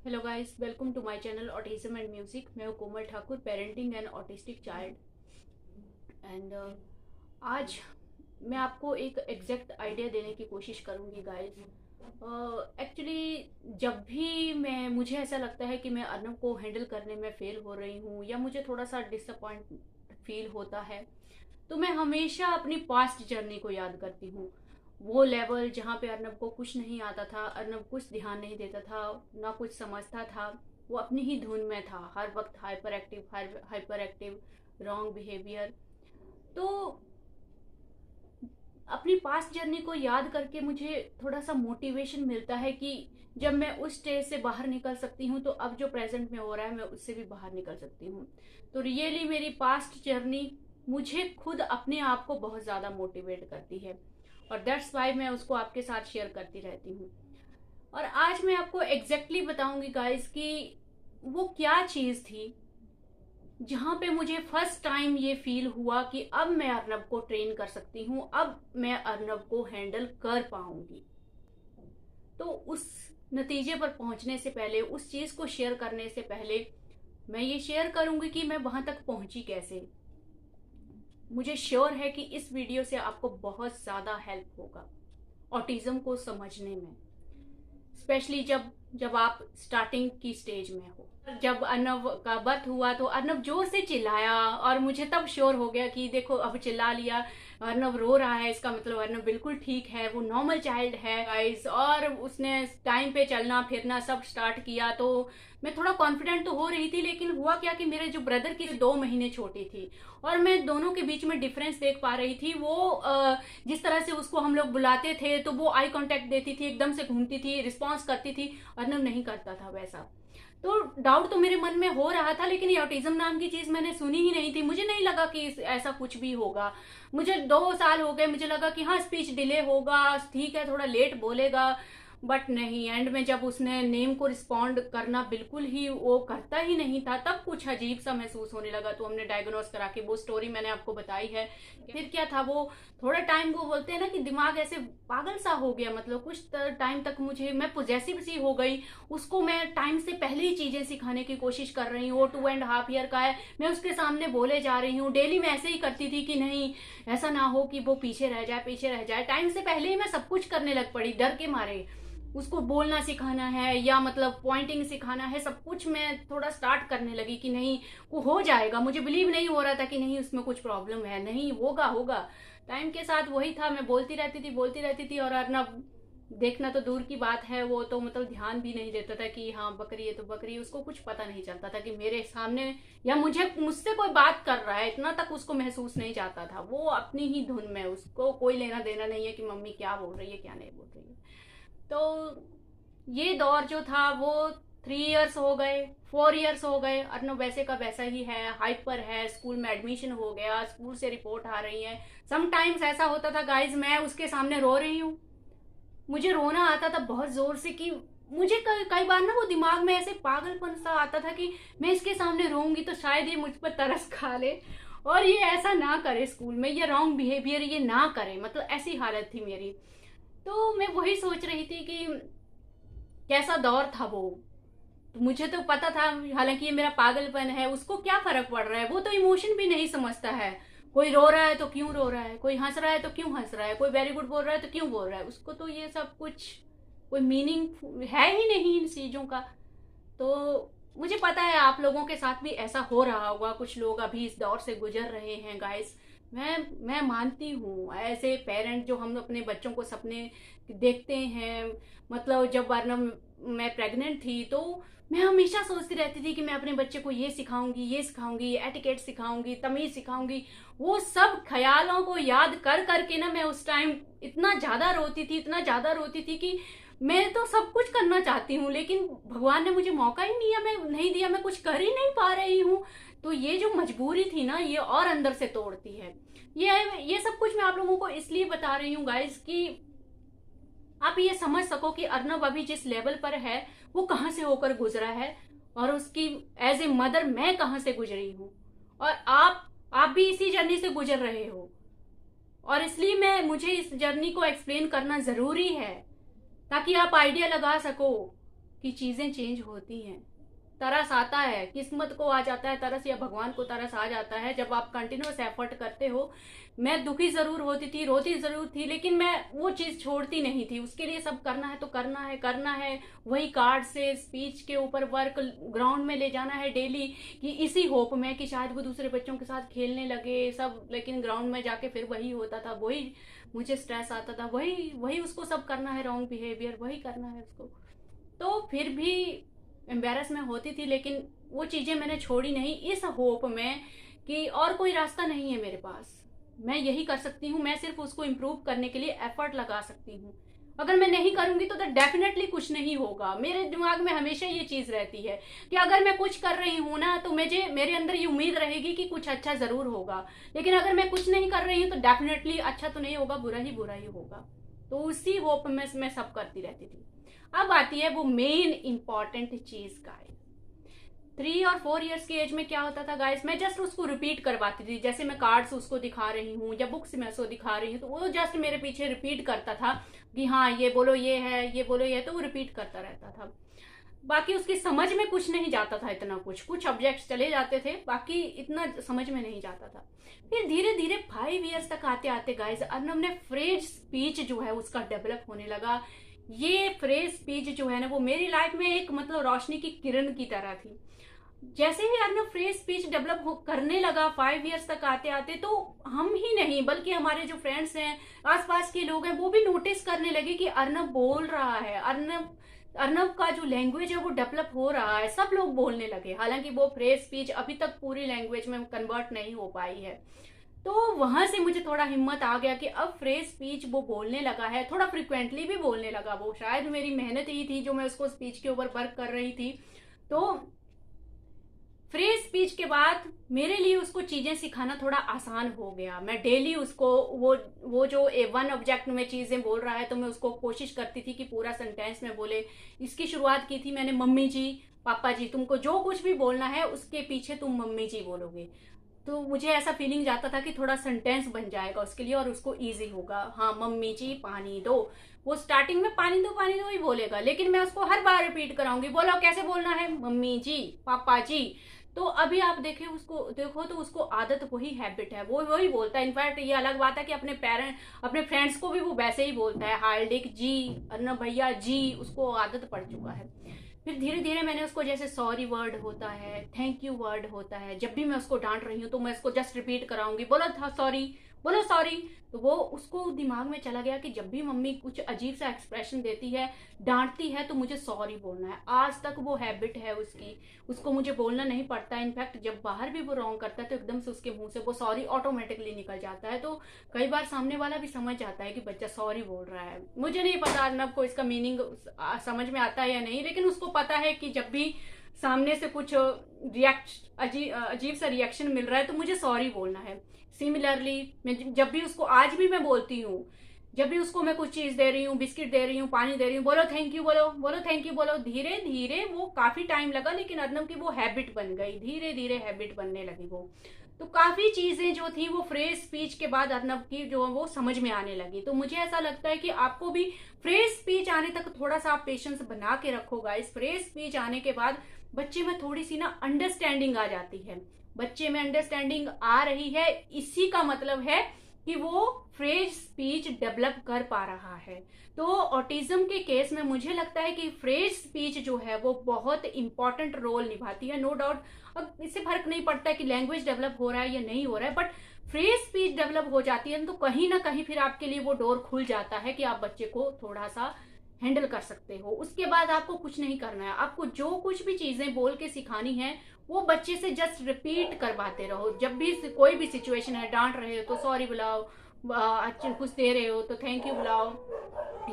Hello guys, welcome to my channel autism and music. मैं हूँ Komal Thakur, parenting and autistic child. And आज मैं आपको एक एग्जैक्ट आइडिया देने की कोशिश करूँगी गाइस। एक्चुअली जब भी मुझे ऐसा लगता है कि मैं अर्नब को हैंडल करने में फेल हो रही हूँ या मुझे थोड़ा सा डिसअपॉइंट फील होता है, तो मैं हमेशा अपनी पास्ट जर्नी को याद करती हूँ। वो लेवल जहाँ पे अर्नब को कुछ नहीं आता था, अर्नब कुछ ध्यान नहीं देता था, ना कुछ समझता था। वो अपनी ही धुन में था, हर वक्त हाइपर एक्टिव, रॉन्ग बिहेवियर। तो अपनी पास्ट जर्नी को याद करके मुझे थोड़ा सा मोटिवेशन मिलता है कि जब मैं उस स्टेज से बाहर निकल सकती हूँ तो अब जो प्रेजेंट में हो रहा है मैं उससे भी बाहर निकल सकती हूँ। तो रियली मेरी पास्ट जर्नी मुझे खुद अपने आप को बहुत ज़्यादा मोटिवेट करती है, और दैट्स वाई मैं उसको आपके साथ शेयर करती रहती हूँ। और आज मैं आपको एग्जैक्टली बताऊंगी गाइस कि वो क्या चीज़ थी जहां पे मुझे फर्स्ट टाइम ये फील हुआ कि अब मैं अर्नब को ट्रेन कर सकती हूँ, अब मैं अर्नब को हैंडल कर पाऊंगी। तो उस नतीजे पर पहुंचने से पहले, उस चीज को शेयर करने से पहले, मैं ये शेयर करूंगी कि मैं वहां तक पहुंची कैसे। मुझे श्योर है कि इस वीडियो से आपको बहुत ज्यादा हेल्प होगा ऑटिज्म को समझने में, स्पेशली जब जब आप स्टार्टिंग की स्टेज में हो। जब अर्नब का बर्थ हुआ तो अर्नब जोर से चिल्लाया और मुझे तब श्योर हो गया कि देखो अब चिल्ला लिया, अर्नब रो रहा है, इसका मतलब अर्नब बिल्कुल ठीक है, वो नॉर्मल चाइल्ड है गाइस। और उसने टाइम पे चलना फिरना सब स्टार्ट किया तो मैं थोड़ा कॉन्फिडेंट तो हो रही थी। लेकिन हुआ क्या कि मेरे जो ब्रदर की 2 महीने छोटी थी और मैं दोनों के बीच में डिफरेंस देख पा रही थी। वो जिस तरह से उसको हम लोग बुलाते थे तो वो आई कांटेक्ट देती थी, एकदम से घूमती थी, रिस्पॉन्स करती थी। अर्नब नहीं करता था वैसा। तो डाउट तो मेरे मन में हो रहा था, लेकिन ये ऑटिज्म नाम की चीज मैंने सुनी ही नहीं थी। मुझे नहीं लगा कि ऐसा कुछ भी होगा। मुझे 2 साल हो गए, मुझे लगा कि हाँ स्पीच डिले होगा, ठीक है थोड़ा लेट बोलेगा, बट नहीं। एंड में जब उसने नेम को रिस्पॉन्ड करना बिल्कुल ही वो करता ही नहीं था, तब कुछ अजीब सा महसूस होने लगा। तो हमने डायग्नोस करा के, वो स्टोरी मैंने आपको बताई है। फिर क्या था, वो थोड़ा टाइम, वो बोलते हैं ना कि दिमाग ऐसे पागल सा हो गया, मतलब कुछ टाइम तक मैं पोजेसिव सी हो गई। उसको मैं टाइम से पहले ही चीजें सिखाने की कोशिश कर रही हूँ। वो 2.5 ईयर का है, मैं उसके सामने बोले जा रही हूँ डेली। मैं ऐसे ही करती थी कि नहीं ऐसा ना हो कि वो पीछे रह जाए, पीछे रह जाए। टाइम से पहले ही मैं सब कुछ करने लग पड़ी, डर के मारे। उसको बोलना सिखाना है या मतलब पॉइंटिंग सिखाना है, सब कुछ मैं थोड़ा स्टार्ट करने लगी कि नहीं वो हो जाएगा। मुझे बिलीव नहीं हो रहा था कि नहीं उसमें कुछ प्रॉब्लम है, नहीं होगा होगा। टाइम के साथ वही था, मैं बोलती रहती थी, बोलती रहती थी। और अर्नब देखना तो दूर की बात है, वो तो मतलब ध्यान भी नहीं देता था कि हाँ बकरी है तो बकरी। उसको कुछ पता नहीं चलता था कि मेरे सामने या मुझसे कोई बात कर रहा है, इतना तक उसको महसूस नहीं जाता था। वो अपनी ही धुन में, उसको कोई लेना देना नहीं है कि मम्मी क्या बोल रही है क्या नहीं बोल रही है। तो ये दौर जो था वो 3 इयर्स हो गए, 4 इयर्स हो गए। अर्नब वैसे का वैसा ही है, हाइपर है। स्कूल में एडमिशन हो गया, स्कूल से रिपोर्ट आ रही है। समटाइम्स ऐसा होता था गाइज, मैं उसके सामने रो रही हूँ, मुझे रोना आता था बहुत जोर से कि मुझे कई बार ना वो दिमाग में ऐसे पागलपन सा आता था कि मैं इसके सामने रोऊंगी तो शायद ये मुझ पर तरस खा ले और ये ऐसा ना करे स्कूल में, ये रॉन्ग बिहेवियर ये ना करे, मतलब ऐसी हालत थी मेरी। तो मैं वही सोच रही थी कि कैसा दौर था वो। तो मुझे तो पता था, हालांकि ये मेरा पागलपन है, उसको क्या फर्क पड़ रहा है, वो तो इमोशन भी नहीं समझता है। कोई रो रहा है तो क्यों रो रहा है, कोई हंस रहा है तो क्यों हंस रहा है, कोई वेरी गुड बोल रहा है तो क्यों बोल रहा है, उसको तो ये सब कुछ कोई मीनिंग है ही नहीं इन चीजों का। तो मुझे पता है आप लोगों के साथ भी ऐसा हो रहा होगा, कुछ लोग अभी इस दौर से गुजर रहे हैं गाइस। मैं मानती हूँ ऐसे पेरेंट जो हम अपने बच्चों को सपने देखते हैं। मतलब जब वर्नम मैं प्रेग्नेंट थी तो मैं हमेशा सोचती रहती थी कि मैं अपने बच्चे को ये सिखाऊंगी, ये सिखाऊंगी, एटिकेट सिखाऊंगी, तमीज सिखाऊंगी। वो सब ख्यालों को याद कर करके ना मैं उस टाइम इतना ज्यादा रोती थी, इतना ज्यादा रोती थी कि मैं तो सब कुछ करना चाहती हूँ लेकिन भगवान ने मुझे मौका ही नहीं दिया, मैं कुछ कर ही नहीं पा रही हूँ। तो ये जो मजबूरी थी ना, ये और अंदर से तोड़ती है। ये सब कुछ मैं आप लोगों को इसलिए बता रही हूँ गाइस कि आप ये समझ सको कि अर्नब अभी जिस लेवल पर है वो कहाँ से होकर गुजरा है, और उसकी एज ए मदर मैं कहाँ से गुजरी हूँ। और आप भी इसी जर्नी से गुजर रहे हो, और इसलिए मुझे इस जर्नी को एक्सप्लेन करना जरूरी है ताकि आप आइडिया लगा सको कि चीजें चेंज होती हैं। तरस आता है, किस्मत को आ जाता है तरस, या भगवान को तरस आ जाता है जब आप कंटिन्यूअस एफर्ट करते हो। मैं दुखी जरूर होती थी, रोती जरूर थी, लेकिन मैं वो चीज छोड़ती नहीं थी। उसके लिए सब करना है तो करना है, करना है। वही कार्ड से स्पीच के ऊपर वर्क ग्राउंड में ले जाना है डेली, कि इसी होप में कि शायद वो दूसरे बच्चों के साथ खेलने लगे सब, लेकिन ग्राउंड में जाके फिर वही होता था, वही मुझे स्ट्रेस आता था, वही वही उसको सब करना है, रॉन्ग बिहेवियर वही करना है उसको। तो फिर भी एम्बेरस में होती थी, लेकिन वो चीजें मैंने छोड़ी नहीं, इस होप में कि और कोई रास्ता नहीं है मेरे पास, मैं यही कर सकती हूँ, मैं सिर्फ उसको इम्प्रूव करने के लिए एफर्ट लगा सकती हूँ। अगर मैं नहीं करूंगी तो डेफिनेटली कुछ नहीं होगा। मेरे दिमाग में हमेशा ये चीज रहती है कि अगर मैं कुछ कर रही हूँ ना, तो मुझे मेरे अंदर ये उम्मीद रहेगी कि कुछ अच्छा जरूर होगा, लेकिन अगर मैं कुछ नहीं कर रही हूँ तो डेफिनेटली अच्छा तो नहीं होगा, बुरा ही होगा। तो उसी होप में मैं सब करती रहती थी। अब आती है वो मेन इंपॉर्टेंट चीज गाइस। 3 और 4 इयर्स की एज में क्या होता था गाइस, मैं जस्ट उसको रिपीट करवाती थी। जैसे मैं कार्ड्स उसको दिखा रही हूँ या बुक्स में उसको दिखा रही हूँ, तो वो जस्ट मेरे पीछे रिपीट करता था कि हाँ ये बोलो ये है, ये बोलो ये है, तो वो रिपीट करता रहता था। बाकी उसकी समझ में कुछ नहीं जाता था, इतना कुछ ऑब्जेक्ट्स चले जाते थे, बाकी इतना समझ में नहीं जाता था। फिर धीरे धीरे 5 इयर्स तक आते आते गाइस अर्नव ने फ्रेज स्पीच जो है उसका डेवलप होने लगा। ये फ्रेज स्पीच जो है ना, वो मेरी लाइफ में एक मतलब रोशनी की किरण की तरह थी। जैसे ही अर्नव फ्रेज स्पीच डेवलप करने लगा 5 इयर्स तक आते आते, तो हम ही नहीं बल्कि हमारे जो फ्रेंड्स हैं, आसपास के लोग हैं, वो भी नोटिस करने लगे कि अर्नव बोल रहा है, अर्नव का जो लैंग्वेज है वो डेवलप हो रहा है, सब लोग बोलने लगे। हालांकि वो फ्रेज स्पीच अभी तक पूरी लैंग्वेज में कन्वर्ट नहीं हो पाई है। तो वहां से मुझे थोड़ा हिम्मत आ गया कि अब फ्रेज स्पीच वो बोलने लगा है, थोड़ा फ्रिक्वेंटली भी बोलने लगा। वो शायद मेरी मेहनत ही थी जो मैं उसको स्पीच के ऊपर वर्क कर रही थी। तो फ्रेज स्पीच के बाद मेरे लिए उसको चीजें सिखाना थोड़ा आसान हो गया। मैं डेली उसको वो जो वन ऑब्जेक्ट में चीजें बोल रहा है, तो मैं उसको कोशिश करती थी कि पूरा सेंटेंस में बोले। इसकी शुरुआत की थी मैंने मम्मी जी, पापा जी, तुमको जो कुछ भी बोलना है उसके पीछे तुम मम्मी जी बोलोगे। तो मुझे ऐसा फीलिंग जाता था कि थोड़ा सेंटेंस बन जाएगा उसके लिए और उसको इजी होगा। हाँ मम्मी जी पानी दो, वो स्टार्टिंग में पानी दो ही बोलेगा, लेकिन मैं उसको हर बार रिपीट कराऊंगी, बोलो कैसे बोलना है, मम्मी जी, पापा जी। तो अभी आप देखो तो उसको आदत, वही हैबिट है, वो वही बोलता है। इनफैक्ट ये अलग बात है कि अपने फ्रेंड्स को भी वो वैसे ही बोलता है, हार्दिक जी, अर्नव भैया जी, उसको आदत पड़ चुका है। फिर धीरे धीरे मैंने उसको, जैसे सॉरी वर्ड होता है, थैंक यू वर्ड होता है, जब भी मैं उसको डांट रही हूँ तो मैं उसको जस्ट रिपीट कराऊंगी, बोलो था सॉरी, बोलो सॉरी। तो वो उसको दिमाग में चला गया कि जब भी मम्मी कुछ अजीब सा एक्सप्रेशन देती है, डांटती है, तो मुझे सॉरी बोलना है। आज तक वो हैबिट है उसकी, उसको मुझे बोलना नहीं पड़ता। इनफैक्ट जब बाहर भी वो रॉन्ग करता है तो एकदम से उसके मुंह से वो सॉरी ऑटोमेटिकली निकल जाता है। तो कई बार सामने वाला भी समझ जाता है कि बच्चा सॉरी बोल रहा है। मुझे नहीं पता अर्नव को इसका मीनिंग समझ में आता है या नहीं, लेकिन उसको पता है कि जब भी सामने से कुछ अजीब सा रिएक्शन मिल रहा है तो मुझे सॉरी बोलना है। सिमिलरली मैं जब भी उसको, आज भी मैं बोलती हूँ, जब भी उसको मैं कुछ चीज दे रही हूँ, बिस्किट दे रही हूँ, पानी दे रही हूँ, बोलो थैंक यू, बोलो थैंक यू बोलो। धीरे धीरे वो काफी टाइम लगा, लेकिन अर्नव की वो हैबिट बन गई, धीरे धीरे हैबिट बनने लगी वो। तो काफी चीजें जो थी वो फ्रेज स्पीच के बाद अर्नव की जो वो समझ में आने लगी। तो मुझे ऐसा लगता है कि आपको भी फ्रेज स्पीच आने तक थोड़ा सा आप पेशेंस बना के रखोगा। इस फ्रेज स्पीच आने के बाद बच्चे में थोड़ी सी ना अंडरस्टैंडिंग आ जाती है, बच्चे में अंडरस्टैंडिंग आ रही है, इसी का मतलब है कि वो फ्रेज स्पीच डेवलप कर पा रहा है। तो ऑटिज्म के केस में मुझे लगता है कि फ्रेज स्पीच जो है वो बहुत इंपॉर्टेंट रोल निभाती है। नो डाउट अब इससे फर्क नहीं पड़ता है कि लैंग्वेज डेवलप हो रहा है या नहीं हो रहा है, बट फ्रेज स्पीच डेवलप हो जाती है तो कहीं ना कहीं फिर आपके लिए वो डोर खुल जाता है कि आप बच्चे को थोड़ा सा हैंडल कर सकते हो। उसके बाद आपको कुछ नहीं करना है, आपको जो कुछ भी चीजें बोल के सिखानी है वो बच्चे से जस्ट रिपीट करवाते रहो। जब भी कोई भी सिचुएशन है, डांट रहे हो तो सॉरी बुलाओ, कुछ दे रहे हो तो थैंक यू बुलाओ,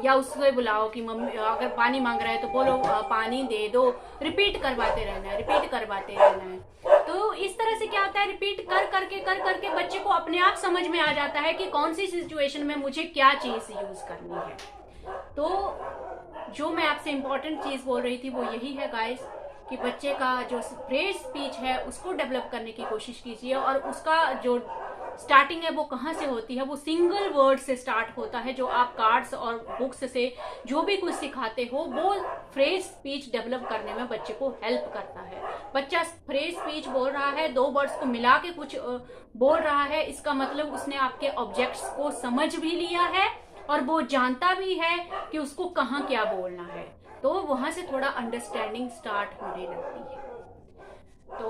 या उससे बुलाओ कि मम्मी अगर पानी मांग रहा है तो बोलो पानी दे दो। रिपीट करवाते रहना है, रिपीट करवाते रहना है। तो इस तरह से क्या होता है, रिपीट कर करके बच्चे को अपने आप समझ में आ जाता है कि कौन सी सिचुएशन में मुझे क्या चीज यूज करनी है। तो जो मैं आपसे इम्पोर्टेंट चीज बोल रही थी वो यही है गाइस, कि बच्चे का जो फ्रेज स्पीच है उसको डेवलप करने की कोशिश कीजिए, और उसका जो स्टार्टिंग है वो कहाँ से होती है, वो सिंगल वर्ड से स्टार्ट होता है। जो आप कार्ड्स और बुक्स से जो भी कुछ सिखाते हो वो फ्रेज स्पीच डेवलप करने में बच्चे को हेल्प करता है। बच्चा फ्रेज स्पीच बोल रहा है, 2 वर्ड्स को मिला के कुछ बोल रहा है, इसका मतलब उसने आपके ऑब्जेक्ट्स को समझ भी लिया है और वो जानता भी है कि उसको कहाँ क्या बोलना है। तो वहां से थोड़ा अंडरस्टैंडिंग स्टार्ट होने लगती है। तो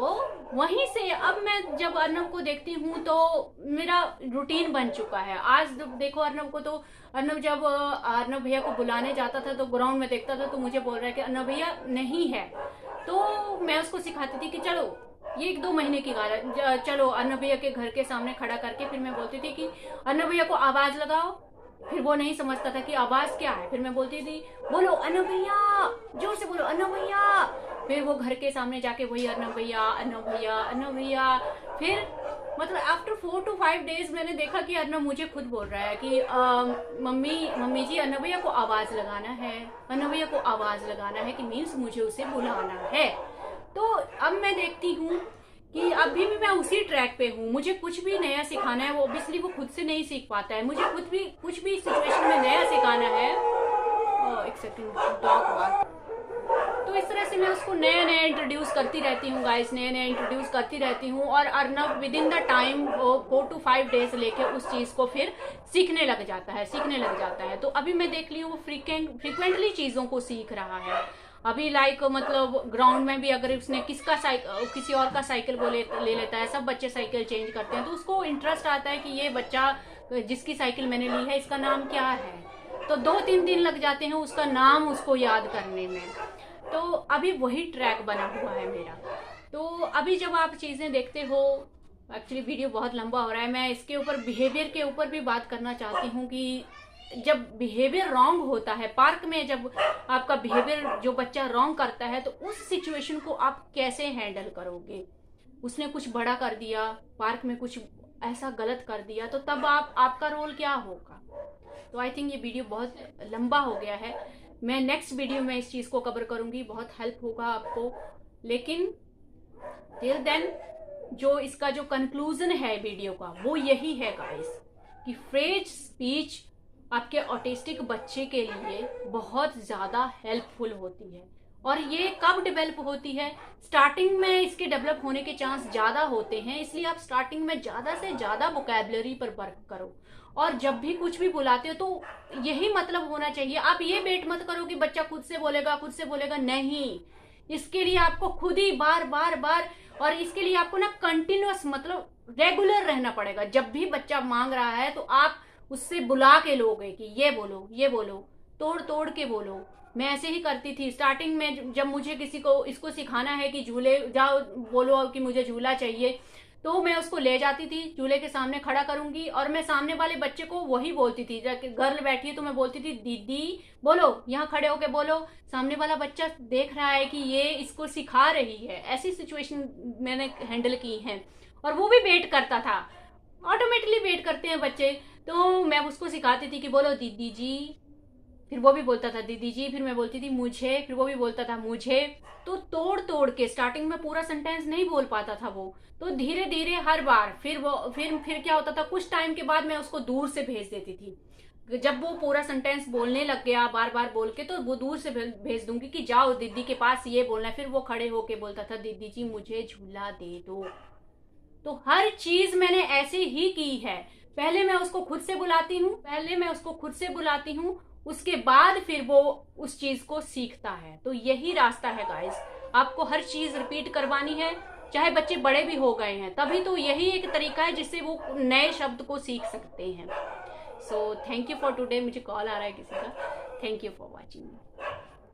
वहीं से अब मैं जब अर्नव को देखती हूँ तो मेरा रूटीन बन चुका है। आज देखो अर्नव को, तो अर्नव जब अर्नव भैया को बुलाने जाता था तो ग्राउंड में देखता था तो मुझे बोल रहा है कि अर्नव भैया नहीं है। तो मैं उसको सिखाती थी कि चलो, ये 1-2 महीने की बात है, चलो अर्नव भैया के घर के सामने खड़ा करके फिर मैं बोलती थी कि अर्नव भैया को आवाज लगाओ। फिर वो नहीं समझता था कि आवाज क्या है। फिर मैं बोलती थी बोलो अर्नव भैया, जोर से बोलो अर्नव भैया। फिर वो घर के सामने जाके वही अर्नव भैया, अर्नव भैया, अर्नव भैया। फिर मतलब आफ्टर 4 to 5 डेज मैंने देखा कि अर्नव मुझे खुद बोल रहा है कि मम्मी जी अर्नव भैया को आवाज लगाना है, अर्नव भैया को आवाज लगाना है, कि मीन्स मुझे उसे बुलाना है। तो अब मैं देखती हूँ कि अभी भी मैं उसी ट्रैक पे हूँ। मुझे कुछ भी नया सिखाना है, वो ऑब्वियसली वो खुद से नहीं सीख पाता है। मुझे कुछ भी सिचुएशन में नया सिखाना है। एक सेकंड, डॉग वाक। तो इस तरह से मैं उसको नया नया इंट्रोड्यूस करती रहती हूँ गाइस, नया नया इंट्रोड्यूस करती रहती हूँ। और Arnav with in the time 4 to 5 days लेके उस चीज को फिर सीखने लग जाता है। तो अभी मैं देख ली हूँ वो फ्रिक्वेंटली चीजों को सीख रहा है। अभी लाइक मतलब ग्राउंड में भी अगर उसने किसी और का साइकिल वो ले लेता है, सब बच्चे साइकिल चेंज करते हैं, तो उसको इंटरेस्ट आता है कि ये बच्चा जिसकी साइकिल मैंने ली है इसका नाम क्या है। तो 2-3 दिन लग जाते हैं उसका नाम उसको याद करने में। तो अभी वही ट्रैक बना हुआ है मेरा। तो अभी जब आप चीजें देखते हो, एक्चुअली वीडियो बहुत लंबा हो रहा है, मैं इसके ऊपर बिहेवियर के ऊपर भी बात करना चाहती हूँ कि जब बिहेवियर रॉन्ग होता है पार्क में, जब आपका बिहेवियर जो बच्चा रॉन्ग करता है, तो उस सिचुएशन को आप कैसे हैंडल करोगे। उसने कुछ बड़ा कर दिया, पार्क में कुछ ऐसा गलत कर दिया, तो तब आपका रोल क्या होगा। तो आई थिंक ये वीडियो बहुत लंबा हो गया है। मैं नेक्स्ट वीडियो में इस चीज को कवर करूंगी, बहुत हेल्प होगा आपको। लेकिन टिल देन जो इसका जो कंक्लूजन है वीडियो का वो यही है गाइस, कि फ्रेज स्पीच आपके ऑटिस्टिक बच्चे के लिए बहुत ज्यादा हेल्पफुल होती है। और ये कब डेवलप होती है, स्टार्टिंग में इसके डेवलप होने के चांस ज्यादा होते हैं। इसलिए आप स्टार्टिंग में ज्यादा से ज्यादा वोकैबुलरी पर वर्क करो। और जब भी कुछ भी बुलाते हो तो यही मतलब होना चाहिए। आप ये वेट मत करो कि बच्चा खुद से बोलेगा, नहीं। इसके लिए आपको खुद ही बार, और इसके लिए आपको ना कंटिन्यूअस मतलब रेगुलर रहना पड़ेगा। जब भी बच्चा मांग रहा है तो आप उससे बुला के लोगे कि ये बोलो, तोड़ के बोलो। मैं ऐसे ही करती थी स्टार्टिंग में, जब मुझे किसी को इसको सिखाना है कि झूले जाओ, बोलो कि मुझे झूला चाहिए, तो मैं उसको ले जाती थी, झूले के सामने खड़ा करूंगी और मैं सामने वाले बच्चे को वही बोलती थी। गर्ल बैठी है तो मैं बोलती थी दीदी बोलो, यहाँ खड़े होके बोलो। सामने वाला बच्चा देख रहा है कि ये इसको सिखा रही है। ऐसी सिचुएशन मैंने हैंडल की है और वो भी वेट करता था। ऑटोमेटिकली वेट करते हैं बच्चे। तो मैं उसको सिखाती थी कि बोलो दीदी जी, फिर वो भी बोलता था दीदी जी, फिर मैं बोलती थी मुझे, फिर वो भी बोलता था मुझे। तो तोड़ के स्टार्टिंग में पूरा सेंटेंस नहीं बोल पाता था वो, तो धीरे धीरे हर बार फिर क्या होता था, कुछ टाइम के बाद मैं उसको दूर से भेज देती थी। जब वो पूरा सेंटेंस बोलने लग गया बार बोल के, तो वो दूर से भेज दूंगी कि जाओ दीदी के पास ये बोलना है। फिर वो खड़े होके बोलता था दीदी जी मुझे झूला दे दो। तो हर चीज मैंने ऐसे ही की है। पहले मैं उसको खुद से बुलाती हूँ, उसके बाद फिर वो उस चीज को सीखता है। तो यही रास्ता है गाइस, आपको हर चीज रिपीट करवानी है, चाहे बच्चे बड़े भी हो गए हैं तभी। तो यही एक तरीका है जिससे वो नए शब्द को सीख सकते हैं। So thank you for today. मुझे कॉल आ रहा है किसी का। Thank you for watching.